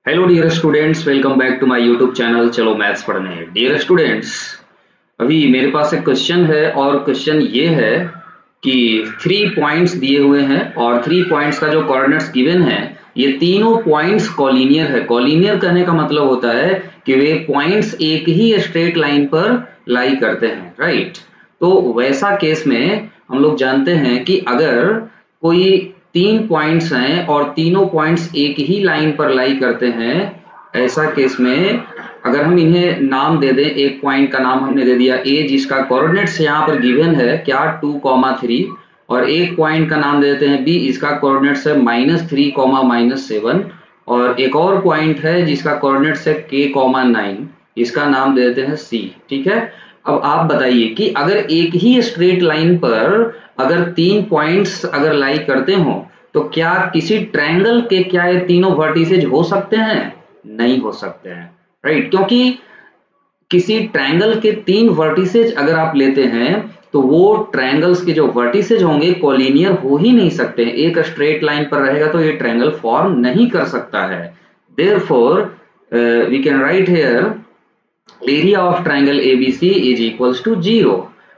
Hello dear students, welcome back to my YouTube channel चलो maths पढ़ने। Dear students, अभी मेरे पास एक क्वेश्चन है और क्वेश्चन ये है कि 3 पॉइंट्स दिए हुए हैं और 3 पॉइंट्स का जो कोऑर्डिनेट्स गिवन है, ये तीनों पॉइंट्स कॉलिनियर है। कॉलिनियर कहने का मतलब होता है कि वे पॉइंट्स एक ही स्ट्रेट लाइन पर लाई करते हैं, राइट। तो वैसा केस में हम लोग जानते हैं कि अगर कोई 3 पॉइंट्स हैं और तीनों पॉइंट्स एक ही लाइन पर लाई करते हैं, ऐसा केस में अगर हम इन्हें नाम दे दें, एक पॉइंट का नाम हमने दे दिया ए, जिसका कोऑर्डिनेट्स यहाँ पर गिवन है क्या 2,3, और एक पॉइंट का नाम दे देते हैं बी, इसका कोऑर्डिनेट्स है -3, -7, और एक और पॉइंट है जिसका कोऑर्डिनेट्स है k, 9, इसका नाम दे देते हैं सी। ठीक है। अब आप बताइए कि अगर एक ही स्ट्रेट लाइन पर अगर 3 पॉइंट्स अगर लाई करते हो तो क्या किसी ट्रायंगल के क्या ये तीनों वर्टिसेज हो सकते हैं? नहीं हो सकते हैं, राइट। क्योंकि किसी ट्रायंगल के 3 वर्टिसेज अगर आप लेते हैं तो वो ट्रायंगल्स के जो वर्टिसेज होंगे कोलिनियर हो ही नहीं सकते। एक स्ट्रेट लाइन पर रहेगा तो ये ट्रायंगल फॉर्म नहीं कर सकता है। Therefore we can write here area of triangle ABC is equals to 0,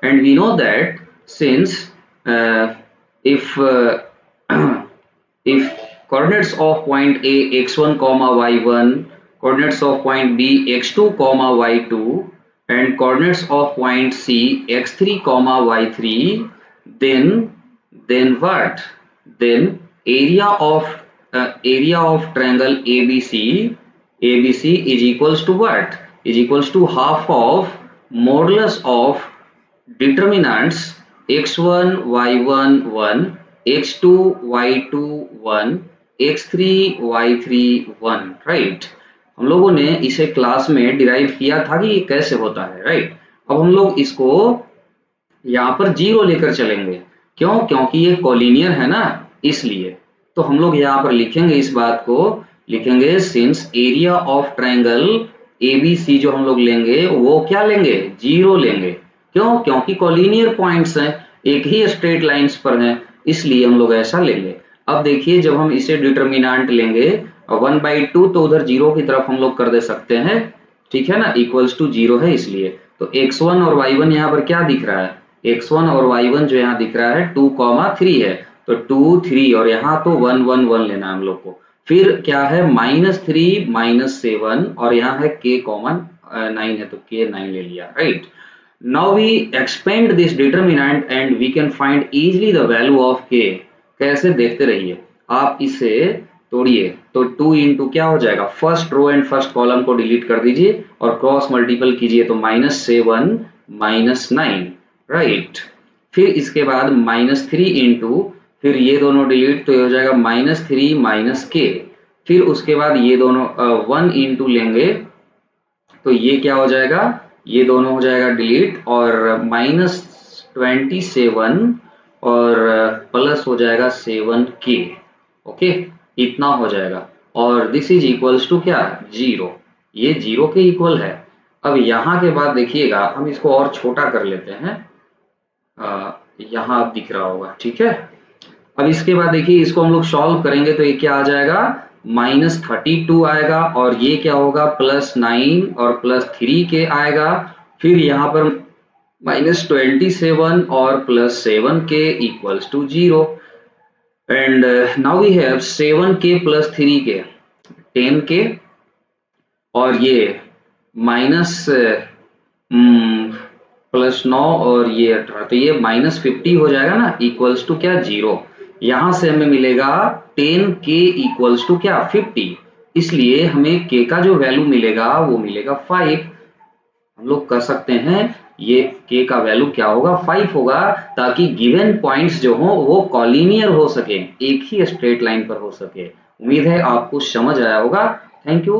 and we know that since if if coordinates of point A x1 comma y1, coordinates of point B x2 comma y2, and coordinates of point C x3 comma y3, then what? Then area of triangle ABC is equals to what? Is equals to half of modulus of determinants x1 y1 1, x2 y2 1, x3 y3 1, right. हम लोगों ने इसे class में derive किया था कि ये कैसे होता है, राइट। अब हम लोग इसको यहाँ पर 0 लेकर चलेंगे। क्यों? क्योंकि ये कोलिनियर है ना, इसलिए। तो हम लोग यहाँ पर लिखेंगे, इस बात को लिखेंगे, since area of triangle ABC जो हम लोग लेंगे वो क्या लेंगे? 0 लेंगे। क्यों? क्योंकि कोलिनियर पॉइंट्स हैं, एक ही स्ट्रेट लाइंस पर हैं, इसलिए हम लोग ऐसा लेंगे। अब देखिए, जब हम इसे डिटर्मिनेंट लेंगे 1/2 तो उधर 0 की तरफ हम लोग कर दे सकते हैं, ठीक है ना, इक्वल्स टू 0 है इसलिए। तो x1 और y1 यहाँ पर क्या दिख रहा है? x1 और y1 जो यहाँ दिख रहा है 2,3 है, तो 2 3 और यहाँ तो 1 1 1 लेना हम लोग को। फिर क्या है? -3 -7 और यहाँ है k, 9 है तो k 9 ले लिया, right. Now we expand this determinant and we can find easily the value of k। कैसे? देखते रहिए। आप इसे तोड़िए तो 2 इंटू क्या हो जाएगा? First row and first column को डिलीट कर दीजिए और क्रॉस मल्टीपल कीजिए तो -7 -9, राइट। फिर इसके बाद -3 इंटू, फिर ये दोनों डिलीट तो ये हो जाएगा -3 -k। फिर उसके बाद ये दोनों 1 इंटू लेंगे तो ये क्या हो जाएगा? ये दोनों हो जाएगा डिलीट और -27 और प्लस हो जाएगा 7k। ओके, इतना हो जाएगा और दिस इज इक्वल्स टू क्या? 0। ये 0 के इक्वल है। अब यहाँ के बाद देखिएगा, हम इसको और छोटा कर लेते हैं। यहाँ आप दिख रहा होगा, ठीक है। अब इसके बाद देखिए, इसको हम लोग सॉल्व करेंगे तो ये क्या आ जाएगा? -32 आएगा और ये क्या होगा? +9 और +3k आएगा। फिर यहाँ पर -27 और +7k equals to 0, and now we have 7k + 3k 10k, और ये +9 और ये 18, तो ये -50 हो जाएगा ना, इक्वल्स टू क्या? 0। यहां से हमें मिलेगा 10k इक्वल्स टू क्या? 50। इसलिए हमें k का जो वैल्यू मिलेगा वो मिलेगा 5। हम लोग कर सकते हैं, ये k का वैल्यू क्या होगा? 5 होगा, ताकि गिवन पॉइंट्स जो हो वो कॉलिनियर हो सके, एक ही स्ट्रेट लाइन पर हो सके। उम्मीद है आपको समझ आया होगा। Thank you.